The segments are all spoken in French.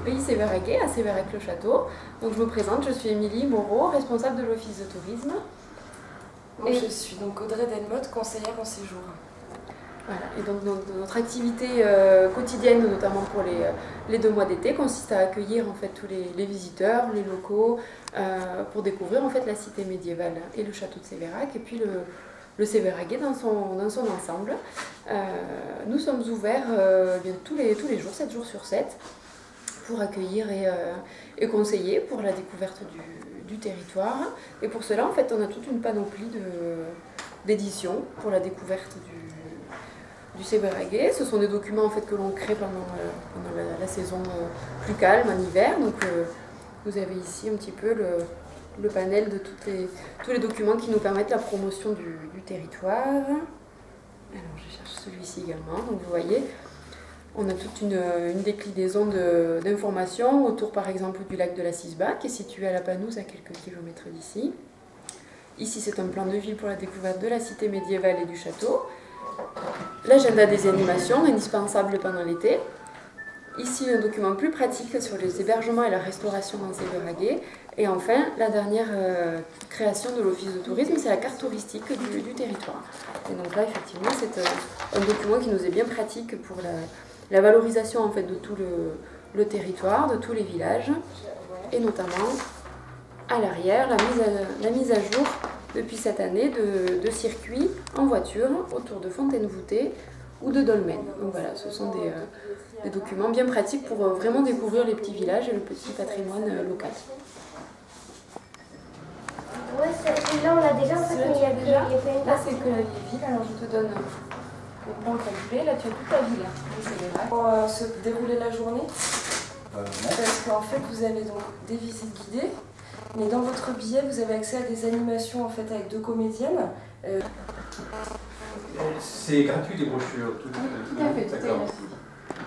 pays Sévéraguet, à Sévérac-le-Château. Donc je me présente, je suis Émilie Moreau, responsable de l'Office de tourisme. Et je suis donc Audrey Delmotte, conseillère en séjour. Voilà. Et donc notre activité quotidienne, notamment pour les 2 mois d'été, consiste à accueillir en fait tous les visiteurs, les locaux, pour découvrir en fait la cité médiévale et le château de Sévérac, et puis le Sévéraguet dans son ensemble. Nous sommes ouverts tous les jours, 7 jours sur 7, pour accueillir et conseiller pour la découverte du territoire. Et pour cela, en fait, on a toute une panoplie d'éditions pour la découverte du Sévéraguet. Ce sont des documents en fait, que l'on crée pendant la saison plus calme, en hiver. Donc, vous avez ici un petit peu le panel de tous les documents qui nous permettent la promotion du territoire. Alors, je cherche celui-ci également. Donc, vous voyez, on a toute une déclinaison d'informations autour, par exemple, du lac de la Cisba, qui est situé à la Panouse, à quelques kilomètres d'ici. Ici, c'est un plan de ville pour la découverte de la cité médiévale et du château. L'agenda des animations, indispensable pendant l'été. Ici, un document plus pratique sur les hébergements et la restauration dans Sévéraguet. Et enfin, la dernière création de l'Office de tourisme, c'est la carte touristique du territoire. Et donc là, effectivement, c'est un document qui nous est bien pratique pour la valorisation en fait, de tout le territoire, de tous les villages, et notamment, à l'arrière, la mise à jour depuis cette année de circuits en voiture autour de Fontaine-Voûtée ou de Dolmen. Donc voilà, ce sont des documents bien pratiques pour vraiment découvrir les petits villages et le petit patrimoine local. Ouais, là on l'a déjà, en fait, il y a déjà. Là c'est que la vieille ville, alors je te donne au plan complet, là tu as toute la ville. Pour se dérouler la journée, parce qu'en fait vous avez donc des visites guidées, mais dans votre billet vous avez accès à des animations en fait avec 2 comédiennes. C'est gratuit les brochures, tout à fait, d'accord.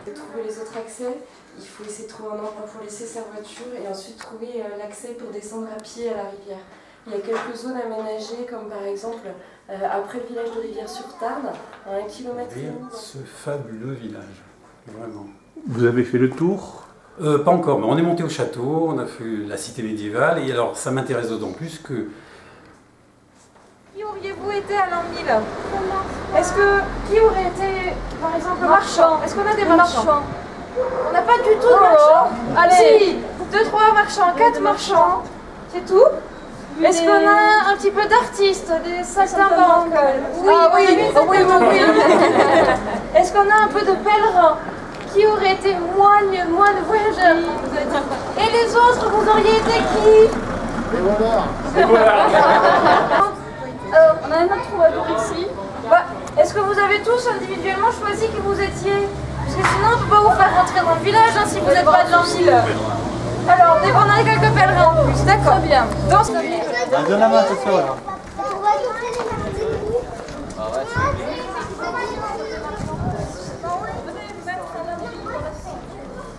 Pour trouver les autres accès, il faut essayer de trouver un endroit pour laisser sa voiture et ensuite trouver l'accès pour descendre à pied à la rivière. Il y a quelques zones aménagées, comme par exemple après le village de Rivière-sur-Tarn, à 1,5 km. Ce fabuleux village, vraiment. Vous avez fait le tour? Pas encore, mais on est monté au château, on a fait la cité médiévale, et alors ça m'intéresse d'autant plus que... Qui auriez-vous été à l'an 1000? Est-ce que... Qui aurait été, par exemple, marchand? Est-ce qu'on a des marchands? On n'a pas du tout de marchands. Allez, si, 2, 3 marchands, 4 marchands, c'est tout. Est-ce qu'on a un petit peu d'artistes, des saltimbanques? Oui, oui. Est-ce qu'on a un peu de pèlerins? Qui aurait été moine voyageur? Et les autres, vous auriez été qui? Et voilà. On a un autre troubadour ici. Est-ce que vous avez tous individuellement choisi qui vous étiez? Parce que sinon, on ne peut pas vous faire rentrer dans le village hein, si vous n'êtes pas de l'an 1000. Alors, dès qu'on a quelques pèlerins en plus, d'accord. Très bien. Donne la main, c'est ça, alors. Le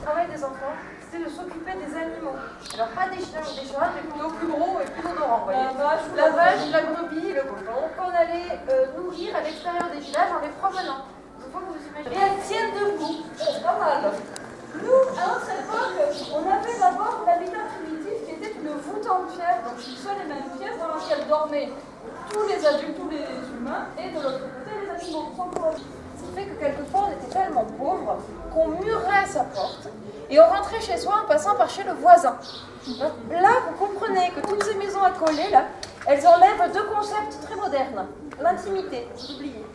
travail des enfants, c'était de s'occuper des animaux. Alors, pas des chiens, mais plutôt plus gros et plus odorants. La vache, la brebis, le cochon, qu'on allait nourrir à l'extérieur des villages en les promenant. Il faut que vous imaginez. Et elles tiennent debout. C'est pas mal. Nous, à notre époque, on avait d'abord l'habitat primitif qui était une voûte en pierre, donc une seule et même pièce dans laquelle dormaient tous les adultes, tous les humains, et de l'autre côté les animaux, sans problème. Ce qui fait que quelquefois on était tellement pauvres qu'on murait sa porte et on rentrait chez soi en passant par chez le voisin. Là, vous comprenez que toutes ces maisons accolées, là, elles enlèvent 2 concepts très modernes. L'intimité, vous oubliez.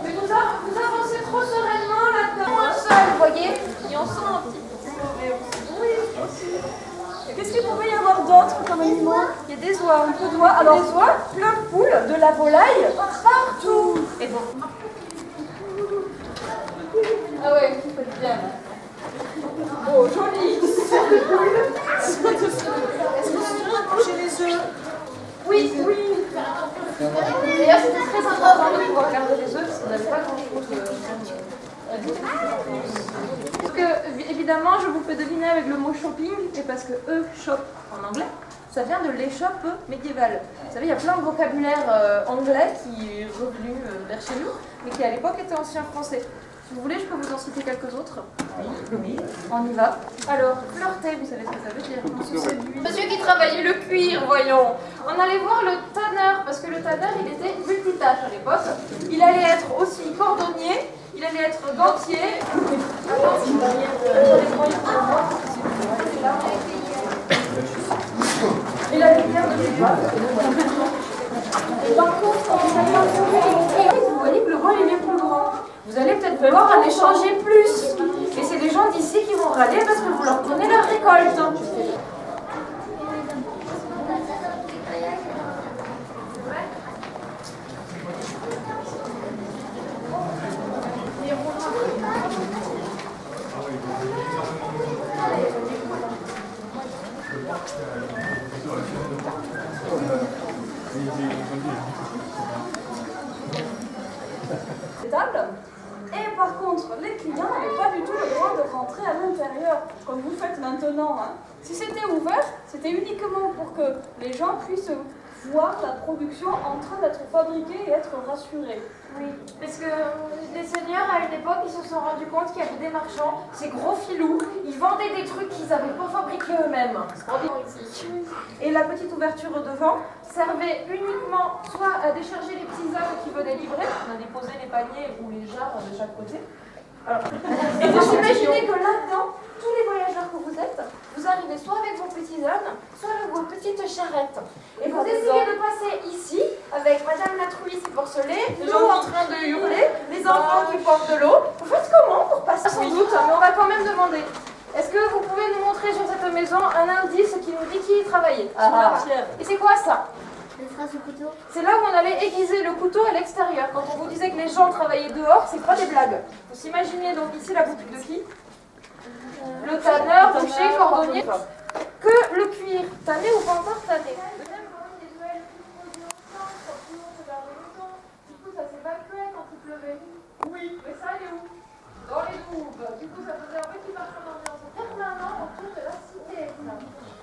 Mais vous avancez trop sereinement là-dedans. Un seul, vous voyez? Et on sent un petit peu mauvais aussi. Oui. Qu'est-ce qu'il pourrait y avoir d'autre comme animaux? Il y a des oies, un peu d'oies. Alors, des oies, plein de poules, de la volaille, partout. Et bon. Ah ouais, vous faites bien. Oh, joli. Est-ce que tu veux accrocher les œufs? Oui, oui. D'ailleurs, c'était très important de pouvoir garder les œufs parce qu'on n'avait pas grand-chose Parce que, évidemment, je vous fais deviner avec le mot shopping, et parce que eux, shop en anglais, ça vient de l'échoppe médiévale. Vous savez, il y a plein de vocabulaire anglais qui est revenu vers chez nous, mais qui à l'époque était ancien français. Si vous voulez, je peux vous en citer quelques autres. Oui. On y va. Alors, flirter, vous savez ce que ça veut dire? Monsieur qui travaillait le cuir, voyons. On allait voir le tanneur, parce que le tanneur, il était multitâche à l'époque. Il allait être aussi cordonnier, il allait être gantier. Et la lumière de chez toi. Et par contre, vous voyez que le vol il est plus grand. Vous allez peut-être vouloir en échanger plus. Et c'est des gens d'ici qui vont râler parce que vous leur prenez leur récolte. Et par contre, les clients n'avaient pas du tout le droit de rentrer à l'intérieur, comme vous faites maintenant. Hein. Si c'était ouvert, c'était uniquement pour que les gens puissent voir la production en train d'être fabriquée et être rassurés. Oui, parce que les seigneurs, à une époque, ils se sont rendus compte qu'il y avait des marchands, ces gros filous, ils vendaient des trucs qu'ils n'avaient pas fabriqués eux-mêmes. Et la petite ouverture devant servait uniquement soit à décharger les petits hommes qui venaient livrer, on a déposé les paniers ou les jarres de chaque côté. Alors, et vous imaginez que là-dedans, tous les voyageurs que vous êtes, vous arrivez soit avec vos petits ânes, soit avec vos petites charrettes. Et vous essayez de passer ici, avec Madame la Truie porcelée, nous en train de hurler, les enfants qui portent de l'eau. Vous faites comment pour passer? Sans doute, mais on va quand même demander. Est-ce que vous pouvez nous montrer sur cette maison un indice qui nous dit qui y travaillait? Et c'est quoi ça? C'est là où on allait aiguiser le couteau à l'extérieur. Quand on vous disait que les gens travaillaient dehors, c'est pas des blagues. Vous s'imaginez donc ici la boutique de qui? Le tanneur, boucher, cordonnier. Que le cuir, tanné ou pas encore tanné? Du coup, ça s'évacuait quand il pleuvait. Oui, mais ça allait où? Dans les douves. Du coup, ça faisait un petit marchand d'ambiance permanent autour de la cité.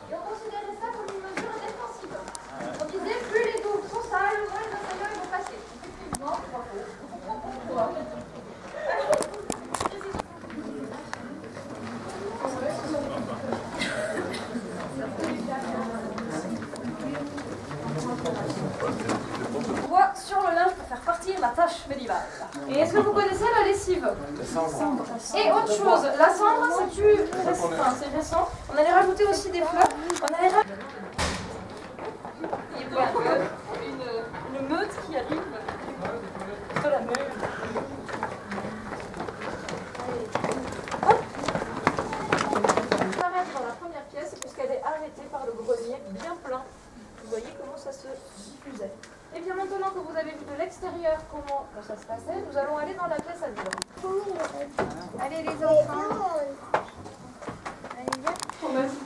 Et on considérait ça comme une mesure défensive. On disait, plus les douves sont sales, moins les assaillants ils vont passer. Effectivement, c'est pas faux. On comprend pourquoi. On voit sur le linge pour faire partir la tache médiévale. Et est-ce que vous connaissez la lessive? Et autre chose, la cendre, c'est plus récent, c'est récent. On allait rajouter aussi des fleurs. On allait il y a une meute qui arrive de la meute. Hop. On va mettre dans la première pièce puisqu'elle est arrêtée par le grenier bien plein. Vous voyez comment ça se diffusait. Et bien maintenant que vous avez vu de l'extérieur comment ça se passait, nous allons aller dans la pièce à vivre. Allez les enfants.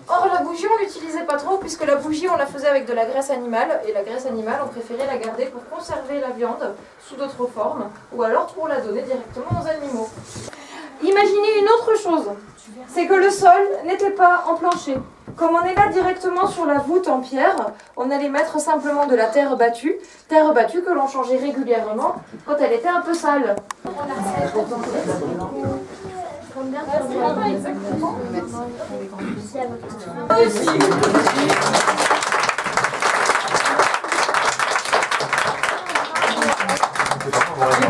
Or la bougie on l'utilisait pas trop puisque la bougie on la faisait avec de la graisse animale et la graisse animale on préférait la garder pour conserver la viande sous d'autres formes ou alors pour la donner directement aux animaux. Imaginez une autre chose, c'est que le sol n'était pas en plancher. Comme on est là directement sur la voûte en pierre, on allait mettre simplement de la terre battue que l'on changeait régulièrement quand elle était un peu sale. Exactement.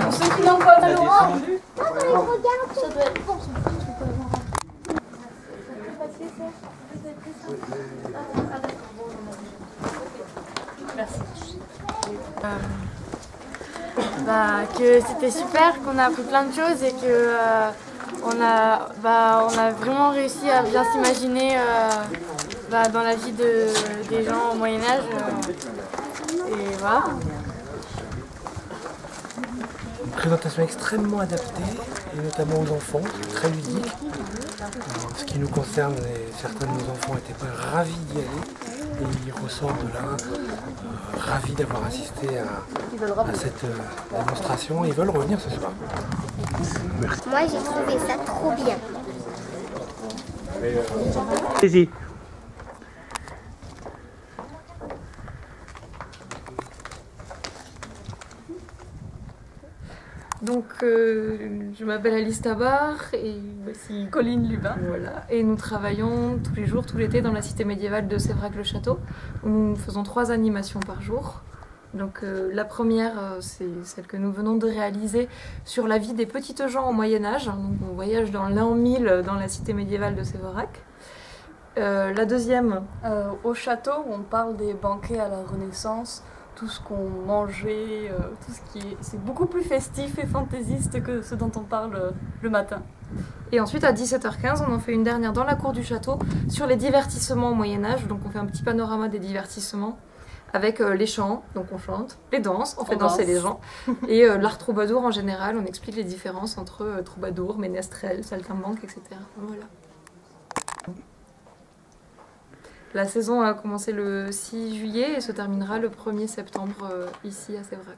Pour ceux qui n'ont pas vu, ça doit être bon. Que c'était super, qu'on a appris plein de choses et que on a vraiment réussi à bien s'imaginer dans la vie des gens au Moyen-Âge. Et voilà. Une présentation extrêmement adaptée, et notamment aux enfants, très ludique. En ce qui nous concerne, certains de nos enfants n'étaient pas ravis d'y aller. Et ils ressortent de là ravis d'avoir assisté à cette démonstration. Ils veulent revenir ce soir. Moi, j'ai trouvé ça trop bien. Allez-y. Donc, je m'appelle Alice Tabar et voici Colline Lubin. Voilà. Et nous travaillons tous les jours, tout l'été, dans la cité médiévale de Séverac-le-Château, où nous faisons 3 animations par jour. Donc, la première, c'est celle que nous venons de réaliser sur la vie des petites gens au Moyen-Âge. Donc, on voyage dans l'an 1000 dans la cité médiévale de Séverac. La deuxième, au château, où on parle des banquets à la Renaissance. Tout ce qu'on mangeait, tout ce qui est... C'est beaucoup plus festif et fantaisiste que ce dont on parle le matin. Et ensuite, à 17h15, on en fait une dernière dans la cour du château sur les divertissements au Moyen-Âge. Donc on fait un petit panorama des divertissements avec les chants, donc on chante, les danses, on fait danser les gens, et l'art troubadour en général, on explique les différences entre troubadour, ménestrel, saltimbanque, etc. Voilà. La saison a commencé le 6 juillet et se terminera le 1er septembre ici à Séverac.